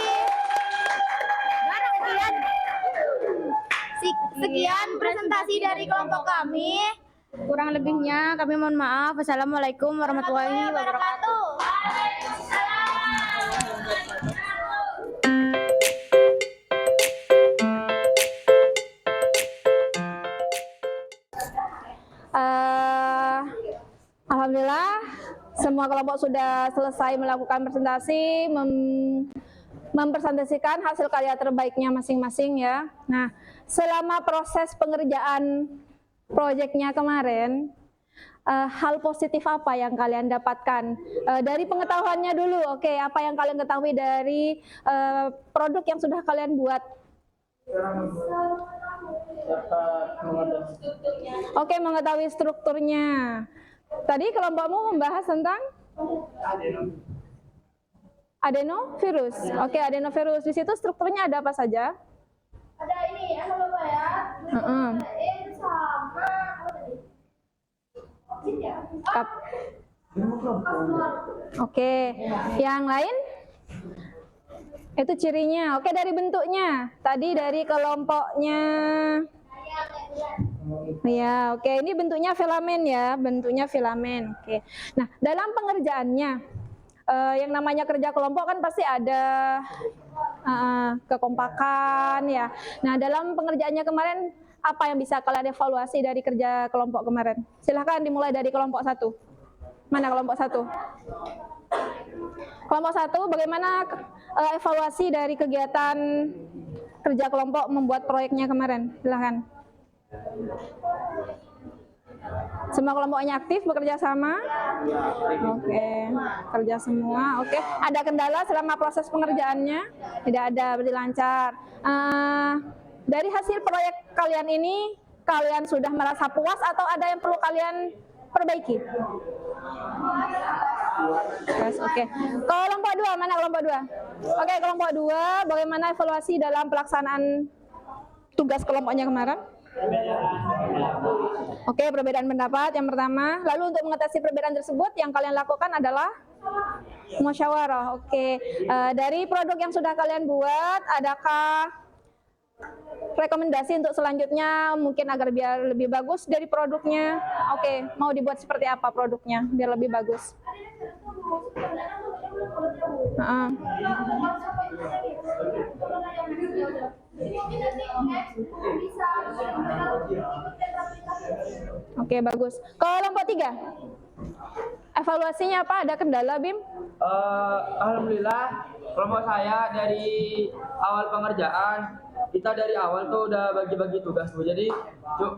K: Sekian presentasi dari kelompok kami.
A: Kurang lebihnya kami mohon maaf. Wassalamualaikum warahmatullahi wabarakatuh. Alhamdulillah semua kelompok sudah selesai melakukan presentasi, mempresentasikan hasil karya terbaiknya masing-masing ya. Nah, selama proses pengerjaan proyeknya kemarin, hal positif apa yang kalian dapatkan? Dari pengetahuannya dulu, oke, apa yang kalian ketahui dari produk yang sudah kalian buat? Oke, mengetahui strukturnya. Tadi kelompokmu membahas tentang adenovirus. Oke, adenovirus. Di situ strukturnya ada apa saja?
K: Ada ini ya, kalau ya. Sama
A: Oke, yang lain? Itu cirinya. Oke, dari bentuknya. Tadi dari kelompoknya. Ya, oke. Ini bentuknya filamen ya, bentuknya filamen. Oke. Nah, dalam pengerjaannya, yang namanya kerja kelompok kan pasti ada kekompakan ya. Nah, dalam pengerjaannya kemarin, apa yang bisa kalian evaluasi dari kerja kelompok kemarin? Silahkan dimulai dari kelompok 1. Mana kelompok 1? Kelompok 1, bagaimana evaluasi dari kegiatan kerja kelompok membuat proyeknya kemarin? Silahkan. Semua kelompoknya aktif bekerja sama? Oke, kerja semua. Oke, ada kendala selama proses pengerjaannya? Tidak ada, berarti lancar. Dari hasil proyek kalian ini, kalian sudah merasa puas atau ada yang perlu kalian perbaiki? Yes, oke. Kelompok 2, mana kelompok 2? Oke, kelompok 2, bagaimana evaluasi dalam pelaksanaan tugas kelompoknya kemarin? Oke, perbedaan pendapat yang pertama. Lalu untuk mengatasi perbedaan tersebut yang kalian lakukan adalah musyawarah. Oke, dari produk yang sudah kalian buat, adakah rekomendasi untuk selanjutnya mungkin agar biar lebih bagus dari produknya? Oke, mau dibuat seperti apa produknya biar lebih bagus? Oke, bagus. Kelompok 3. Evaluasinya apa? Ada kendala, Bim?
B: Alhamdulillah, kelompok saya dari awal pengerjaan, kita dari awal tuh udah bagi-bagi tugas Bu. Jadi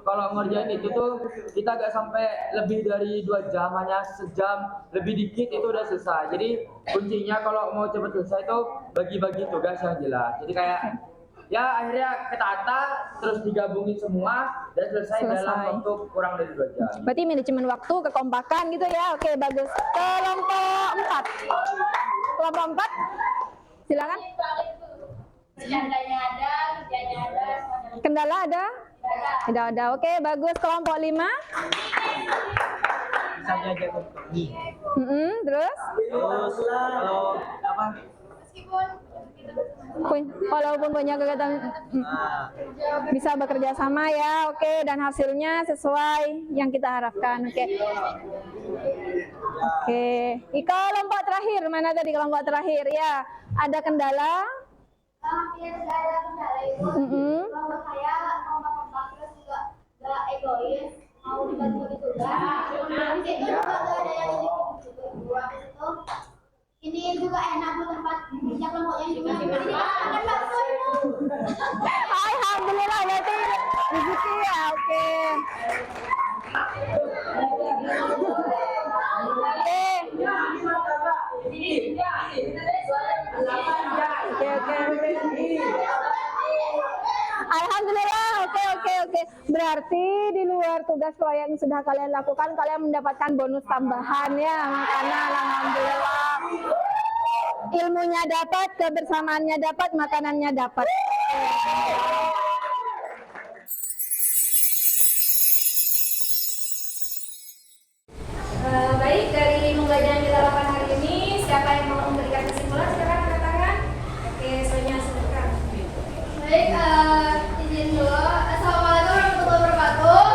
B: kalau ngerjain itu tuh kita gak sampai lebih dari 2 jam, hanya sejam lebih dikit itu udah selesai. Jadi kuncinya kalau mau cepet selesai tuh bagi-bagi tugas yang jelas. Jadi kayak ya akhirnya ketata terus digabungin semua dan selesai. Dalam waktu kurang dari 2 jam.
A: Berarti manajemen waktu, kekompakan gitu ya. Oke, bagus. Kelompok 4. Kelompok 4. Silakan.
K: Kendalanya ada, kerjanya ada,
A: Kendala ada? Tidak ada. Oke, bagus. Kelompok 5.
H: Bisa belajar kompromi.
A: Terus?
H: Terus kalau apa?
A: Walaupun punya kegiatan bisa bekerja sama ya, oke, dan hasilnya sesuai yang kita harapkan, oke. Oke, di kelompok terakhir, mana tadi kelompok terakhir ya? Ada kendala?
K: hampir tidak ada kendala itu. Kelompok saya kompak-kompak terus juga gak egois, mau dibagi-bagi tugas. Habis itu juga gak ada yang individu. Habis itu ini juga enak bu tempat kerja kelompoknya juga. Jadi makan bakso itu.
A: Alhamdulillah, berarti rezeki ya, oke. Alhamdulillah, oke. Berarti di luar tugas yang sudah kalian lakukan, kalian mendapatkan bonus tambahan ya, makanan. Alhamdulillah. Ilmunya dapat, kebersamaannya dapat, makanannya dapat.
C: Baik, dari pembelajaran kita lakukan hari ini, siapa yang mau memberikan kesimpulan? Silakan angkat tangan. Oke, soalnya silakan.
K: Baik, izin dulu. Assalamualaikum warahmatullahi wabarakatuh.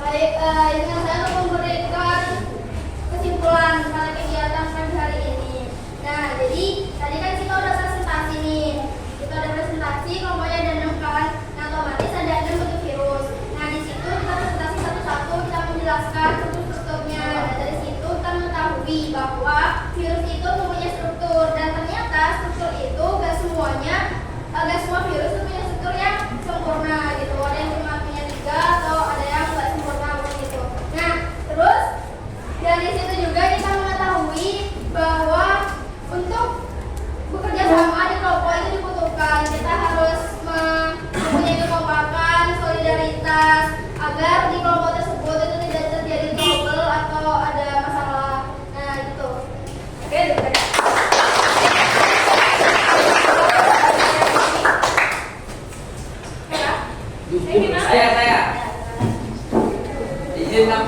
K: Baik, izin saya untuk memberikan kesimpulan tentang kegiatan pagi hari ini. Nah, jadi tadi kan kita udah presentasi nih. Kita udah presentasi, kelompoknya ada 6 kan. Nah, otomatis ada 6 bentuk virus. Nah, di situ kita presentasi satu-satu, kita menjelaskan strukturnya. Nah, dari situ kita mengetahui bahwa virus itu mempunyai struktur, dan ternyata struktur itu gak semuanya, gak semua virus itu punya struktur yang sempurna gitu. Ada yang cuma punya 3 atau ada yang gak sempurna gitu. Nah, terus dari situ juga kita mengetahui bahwa untuk bekerja sama di kelompok itu dibutuhkan. Kita harus mempunyai kekompakan, solidaritas agar di kelompok tersebut itu tidak terjadi trouble atau ada masalah. Nah, gitu. Oke, dulu.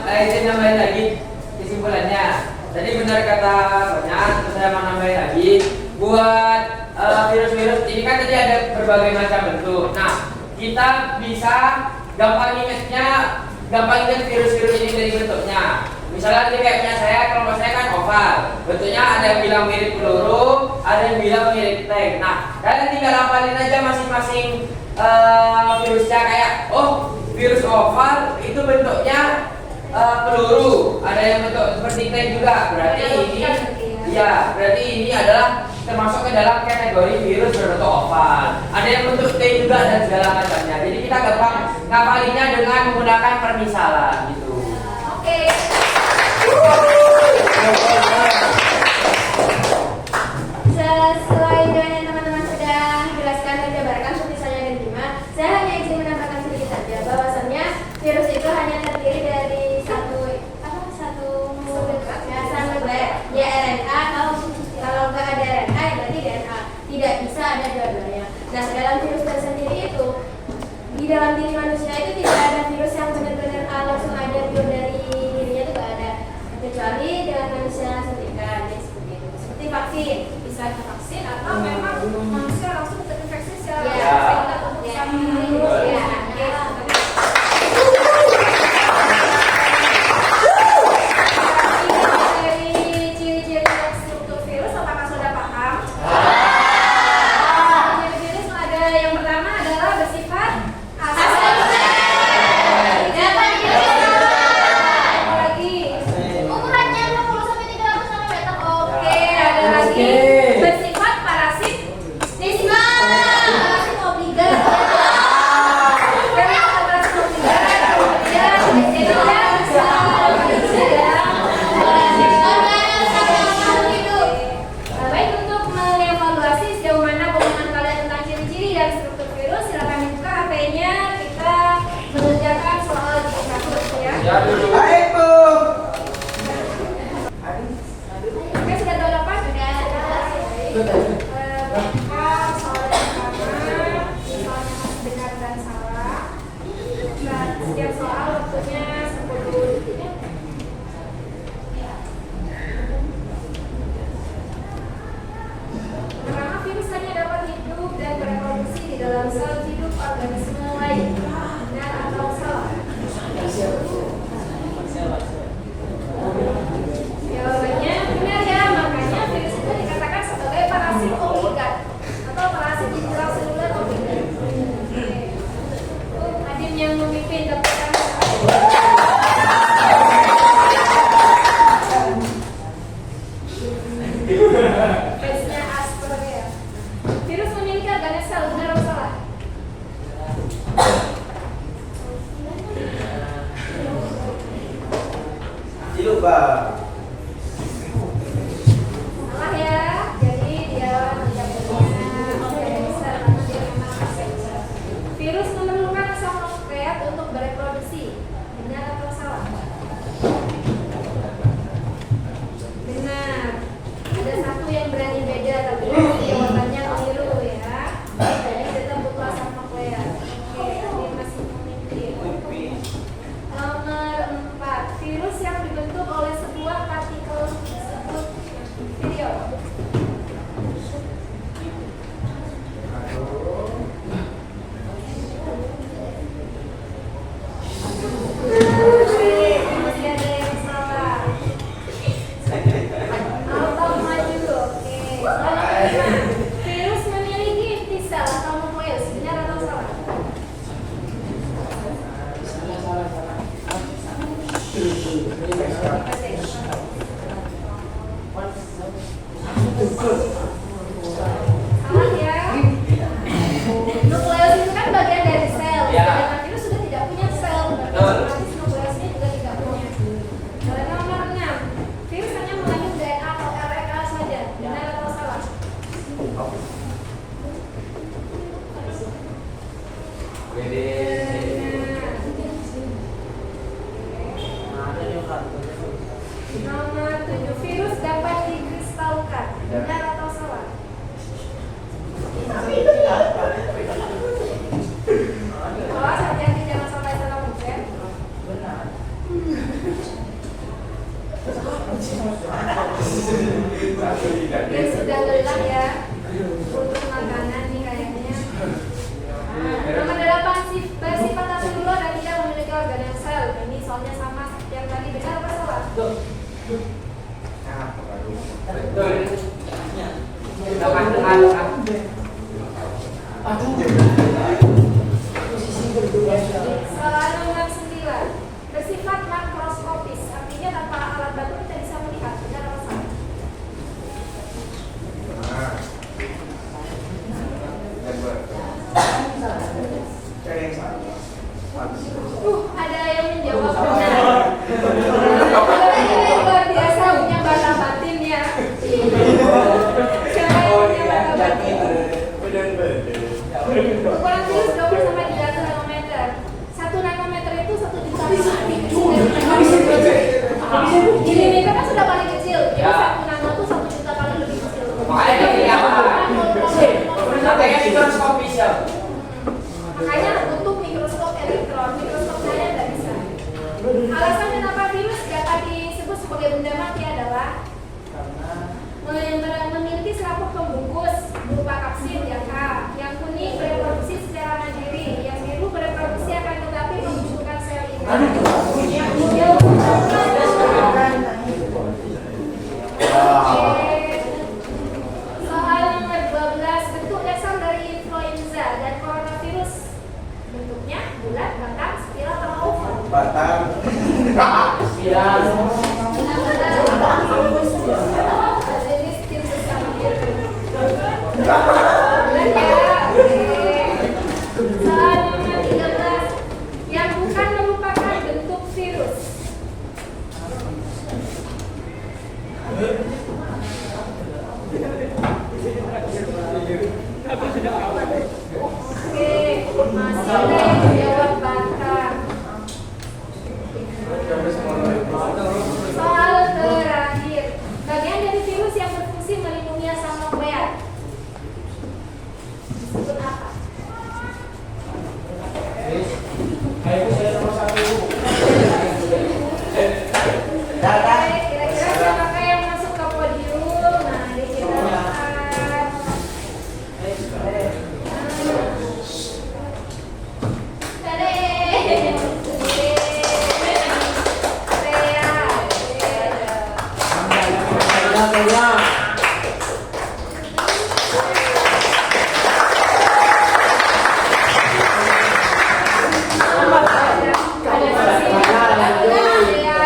B: Saya izin nambahin lagi kesimpulannya. Tadi benar kata Banyak, terus saya mau nambahin lagi buat virus-virus ini kan tadi ada berbagai macam bentuk. Nah, kita bisa gampang ingat virus-virus ini dari bentuknya. Misalnya tadi kayak punya saya, kelompok saya kan oval. Bentuknya ada yang bilang mirip peluru, ada yang bilang mirip tank. Nah, kalian tinggal hafalin aja masing-masing virusnya, kayak oh virus oval itu bentuknya peluru, ada yang bentuk seperti tank juga. Berarti ini adalah termasuk ke dalam kategori virus berbentuk oval. Ada yang bentuk T juga dan segala macamnya. Jadi kita gampang ngapalinnya dengan menggunakan permisalan gitu.
C: Oke. Sesuai dengan yang teman-teman sudah jelaskan dan jabarkan seperti saya dan Bima, saya hanya ingin menambahkan sedikit saja bahwasannya virus itu hanya terdiri dari satu nukleat, ya RNA, kalau nggak ada RNA ya berarti DNA, tidak bisa ada dua-duanya. Nah, dalam virus tersendiri itu di dalam diri manusia itu tidak ada virus yang benar-benar langsung ada pure dari dirinya, itu nggak ada, kecuali dengan manusia suntikan, ya, seperti itu. Seperti vaksin, bisa divaksin atau memang manusia langsung terinfeksi secara dari ciri-ciri struktur virus, apakah sudah paham?
A: Bongkar soal yang pertama, soalnya harus benar dan salah. Dan setiap soal waktunya 10 detik. Pertama, virus hanya dapat hidup dan bereproduksi di dalam sel hidup organisme lain. Benar atau salah? Jawabannya benar ya, makanya virus itu dikatakan sebagai parasit obligat atau parasit intraseluler obligat. Adin yang memimpin tepuk tangan. Fansnya Asper ya. Virus memiliki organ sel, benar atau salah?
B: Lupa.
A: Salah ya, jadi dia tidak punya organ sel karena dia memang asexual. Virus memerlukan asam nukleat untuk bereproduksi. Benar atau salah? Benar. Ada satu yang berani beda, tapi jawabannya keliru ya. Jadi kita butuh asam nukleat. Oke, ini masih memimpin. Nomor 4, virus yang dibentuk oleh sebuah partikel disebut virion. Masih ada yang salah. Atau maju, oke. Nomor 5, virus memiliki inti sel atau nukleus. Benar atau salah? Salah ya. Nukleus itu kan bagian dari sel. Sedangkan virus sudah tidak punya sel. Berarti nukleusnya juga tidak punya. Nomor 6, virus hanya mengandung DNA atau RNA saja. Benar atau salah? Nomor 7, virus dapat dikristalkan. Benar atau salah? Awas hati-hati jangan sampai salah ucap. Benar. Dia sudah lelah ya. Butuh makanan nih kayaknya. Nomor 8, bersifat aseluler dan tidak memiliki organ sel. Ini soalnya sama seperti yang tadi. Benar atau salah?
B: Betul.
A: Soal nomor 9, bersifat makroskopis, artinya tanpa alat bantu kita bisa melihat. Benar atau salah? Ada yang menjawab benar. Ini luar biasa punya bata batin ya. Siapa yang punya bata batin? Ukuran virus 20 sampai 300 nanometer. 1 nanometer itu 1 juta kali. Ini meter kan sudah paling kecil. Jadi 1 nano itu 1 juta kali lebih kecil.
B: Makanya ini apa? Makanya mikroskopis ya.
A: Makanya untuk mikroskop elektron, mikroskop saya nggak bisa. Alasan kenapa virus dapat disebut sebagai benda mati adalah memiliki serabut pembungkus berupa kapsid yang A, yang kuning bereproduksi secara mandiri, yang biru bereproduksi akan tetapi memunculkan sel ini. Soal nomor 12, bentuk dasar dari influenza dan coronavirus. Bentuknya bulat, batang, spiral, atau oval.
B: Batang.
A: Jenis virus sama gitu. Bulat ya, oke. Soal nomor 13, yang bukan merupakan bentuk virus. Oke, masih ada yang menjawab batang. Soal terakhir,
B: waktunya.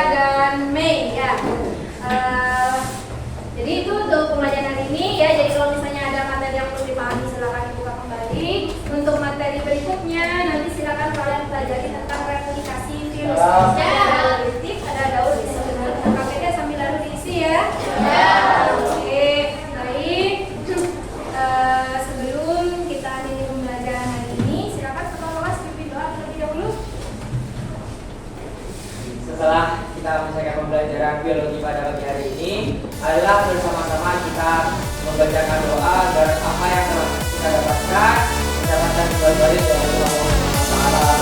C: Dan Mei ya. Jadi itu untuk pembelajaran hari ini ya. Jadi kalau misalnya ada materi yang perlu dipahami silakan dibuka kembali. Untuk materi berikutnya nanti silakan kalian pelajari tentang replikasi virus. Ada kritik, ada daur isi ulang KPK sambil lalu diisi ya. Oke, baik. Sebelum kita akhiri pembelajaran hari ini, silakan ketua kelas pimpin doa terlebih dahulu.
B: Setelah kita menyelesaikan pembelajaran biologi pada pagi hari ini adalah bersama-sama kita membacakan doa agar apa yang telah kita dapatkan mendapatkan kembali dari Allah Subhanahu wa Ta'ala.